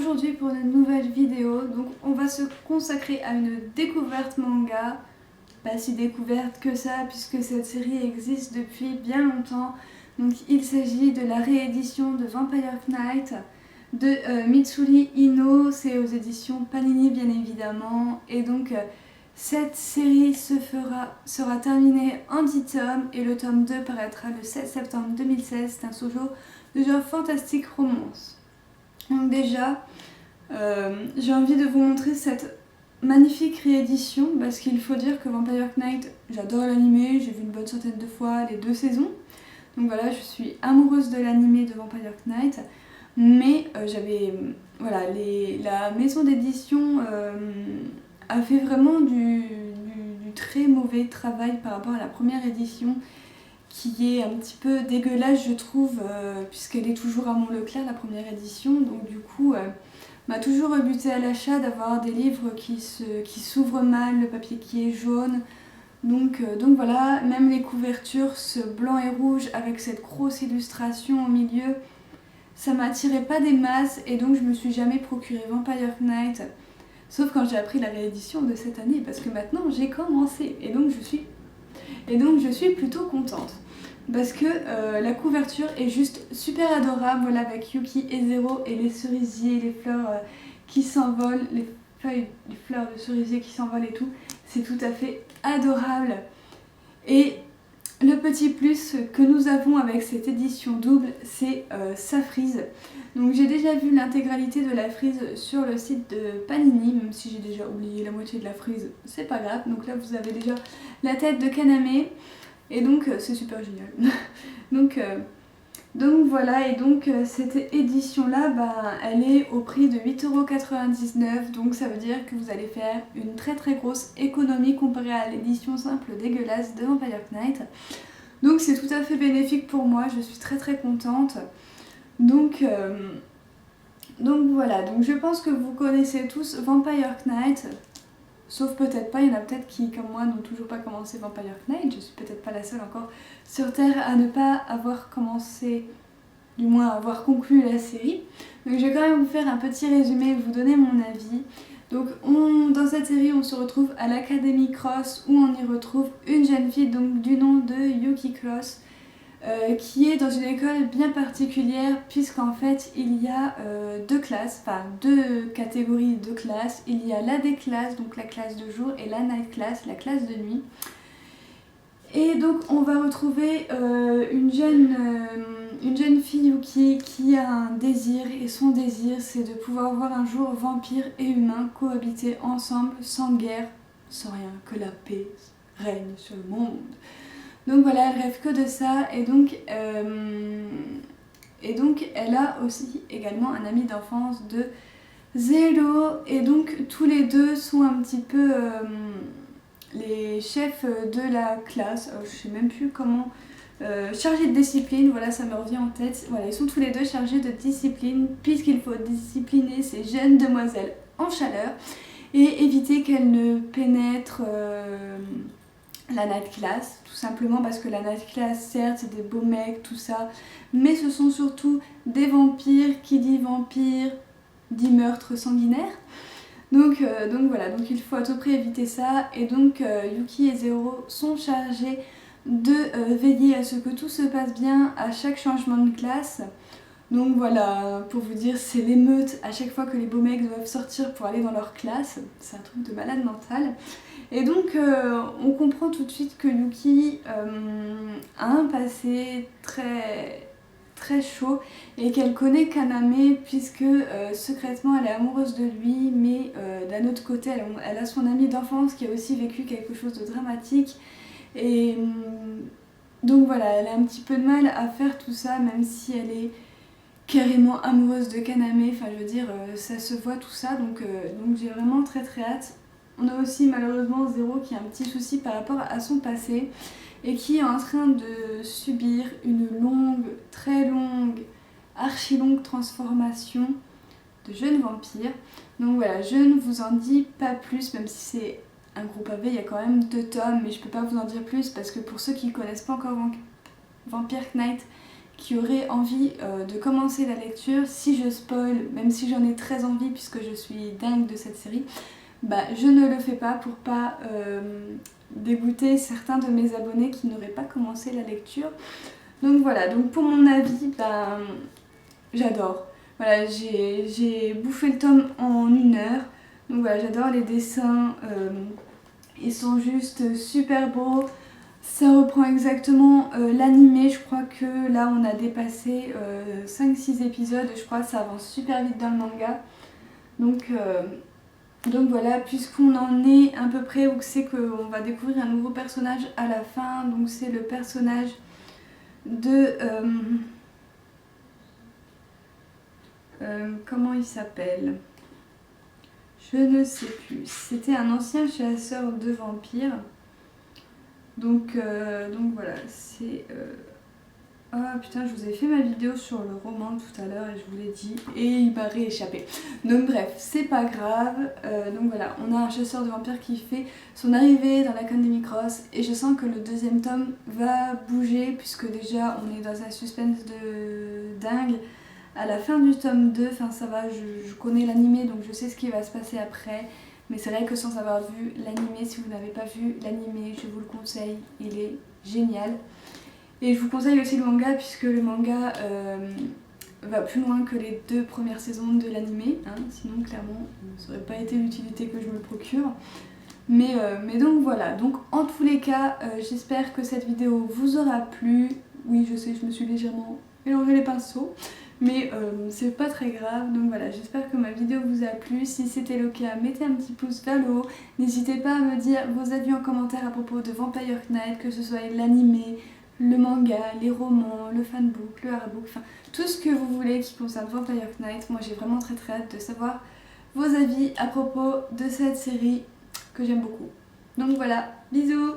aujourd'hui pour une nouvelle vidéo. Donc on va se consacrer à une découverte manga. Pas si découverte que ça puisque cette série existe depuis bien longtemps. Donc il s'agit de la réédition de Vampire Knight de Mitsuri Ino. C'est aux éditions Panini bien évidemment. Et donc cette série sera terminée en 10 tomes et le tome 2 paraîtra le 16 septembre 2016. C'est un shoujo de genre fantastique romance. Donc déjà, j'ai envie de vous montrer cette magnifique réédition parce qu'il faut dire que Vampire Knight, j'adore l'anime, j'ai vu une bonne centaine de fois les 2 saisons. Donc voilà, je suis amoureuse de l'anime de Vampire Knight. Mais la maison d'édition a fait vraiment du très mauvais travail par rapport à la première édition, qui est un petit peu dégueulasse je trouve, puisqu'elle est toujours à Mont-Leclerc la première édition. Donc du coup m'a toujours rebuté à l'achat d'avoir des livres qui s'ouvrent mal, le papier qui est jaune. Donc voilà, même les couvertures, ce blanc et rouge avec cette grosse illustration au milieu, ça m'attirait pas des masses et donc je me suis jamais procuré Vampire Knight, sauf quand j'ai appris la réédition de cette année parce que maintenant j'ai commencé et donc je suis plutôt contente parce que la couverture est juste super adorable, voilà, avec Yuki et Zero et les cerisiers, les fleurs qui s'envolent, les feuilles, les fleurs de cerisier qui s'envolent et tout, c'est tout à fait adorable. Et le petit plus que nous avons avec cette édition double, c'est sa frise. Donc j'ai déjà vu l'intégralité de la frise sur le site de Panini, même si j'ai déjà oublié la moitié de la frise, c'est pas grave. Donc là vous avez déjà la tête de Kaname, et donc c'est super génial. donc voilà, et donc cette édition là, elle est au prix de 8,99 €, donc ça veut dire que vous allez faire une très très grosse économie comparée à l'édition simple dégueulasse de Vampire Knight. Donc c'est tout à fait bénéfique pour moi, je suis très très contente. Donc voilà, donc je pense que vous connaissez tous Vampire Knight, sauf peut-être pas, il y en a peut-être qui comme moi n'ont toujours pas commencé Vampire Knight, je suis peut-être pas la seule encore sur Terre à ne pas avoir commencé, du moins à avoir conclu la série. Donc je vais quand même vous faire un petit résumé et vous donner mon avis. Donc dans cette série on se retrouve à l'Académie Cross où on y retrouve une jeune fille donc, du nom de Yuki Cross, qui est dans une école bien particulière puisqu'en fait il y a deux classes, enfin deux catégories de classes. Il y a la day class, donc la classe de jour, et la night class, la classe de nuit. Et donc on va retrouver une jeune fille Yuki qui a un désir, et son désir c'est de pouvoir voir un jour vampires et humains cohabiter ensemble sans guerre, sans rien, que la paix règne sur le monde. Donc voilà, elle rêve que de ça, et donc elle a aussi également un ami d'enfance de Zero, et donc tous les deux sont un petit peu les chefs de la classe, je sais même plus comment, chargés de discipline, voilà, ça me revient en tête. Voilà, ils sont tous les deux chargés de discipline puisqu'il faut discipliner ces jeunes demoiselles en chaleur et éviter qu'elles ne pénètrent la night class, tout simplement parce que la night class, certes, c'est des beaux mecs, tout ça, mais ce sont surtout des vampires. Qui dit vampire dit meurtre sanguinaire. Donc voilà, donc il faut à tout prix éviter ça. Et donc Yuki et Zero sont chargés de veiller à ce que tout se passe bien à chaque changement de classe. Donc voilà, pour vous dire, c'est l'émeute à chaque fois que les beaux mecs doivent sortir pour aller dans leur classe. C'est un truc de malade mental. Et donc on comprend tout de suite que Yuki a un passé très, très chaud et qu'elle connaît Kaname puisque secrètement elle est amoureuse de lui, mais d'un autre côté elle a son amie d'enfance qui a aussi vécu quelque chose de dramatique. Et donc voilà, elle a un petit peu de mal à faire tout ça, même si elle est carrément amoureuse de Kaname, enfin je veux dire, ça se voit tout ça, donc j'ai vraiment très très hâte. On a aussi malheureusement Zero qui a un petit souci par rapport à son passé et qui est en train de subir une longue, très longue, archi longue transformation de jeune vampire. Donc voilà, je ne vous en dis pas plus, même si c'est un gros pavé, il y a quand même 2 tomes, mais je peux pas vous en dire plus parce que pour ceux qui ne connaissent pas encore Vampire Knight, qui auraient envie de commencer la lecture, si je spoil, même si j'en ai très envie puisque je suis dingue de cette série, bah je ne le fais pas pour pas dégoûter certains de mes abonnés qui n'auraient pas commencé la lecture. Donc voilà, donc pour mon avis, bah, j'adore. Voilà, j'ai bouffé le tome en 1 heure. Donc voilà, j'adore les dessins, ils sont juste super beaux. Ça reprend exactement l'animé, je crois que là on a dépassé 5-6 épisodes, je crois que ça avance super vite dans le manga. Donc voilà, puisqu'on en est à peu près où c'est qu'on va découvrir un nouveau personnage à la fin, donc c'est le personnage de... comment il s'appelle? Je ne sais plus. C'était un ancien chasseur de vampires. Donc voilà, c'est... Ah putain, je vous ai fait ma vidéo sur le roman tout à l'heure et je vous l'ai dit, et il m'a rééchappé. Donc bref, c'est pas grave. Donc voilà, on a un chasseur de vampires qui fait son arrivée dans l'Académie Cross et je sens que le deuxième tome va bouger puisque déjà on est dans un suspense de dingue. À la fin du tome 2, enfin ça va, je connais l'animé donc je sais ce qui va se passer après. Mais c'est vrai que sans avoir vu l'animé, si vous n'avez pas vu l'animé, je vous le conseille, il est génial. Et je vous conseille aussi le manga puisque le manga va plus loin que les 2 premières saisons de l'animé, hein, sinon clairement ça n'aurait pas été l'utilité que je me le procure. Mais donc voilà, donc en tous les cas j'espère que cette vidéo vous aura plu. Oui je sais, je me suis légèrement mélangé les pinceaux, mais c'est pas très grave. Donc voilà, j'espère que ma vidéo vous a plu. Si c'était le cas, mettez un petit pouce vers le haut. N'hésitez pas à me dire vos avis en commentaire à propos de Vampire Knight, que ce soit l'animé, le manga, les romans, le fanbook, le artbook, enfin tout ce que vous voulez qui concerne Vampire Knight. Moi j'ai vraiment très hâte de savoir vos avis à propos de cette série que j'aime beaucoup. Donc voilà, bisous!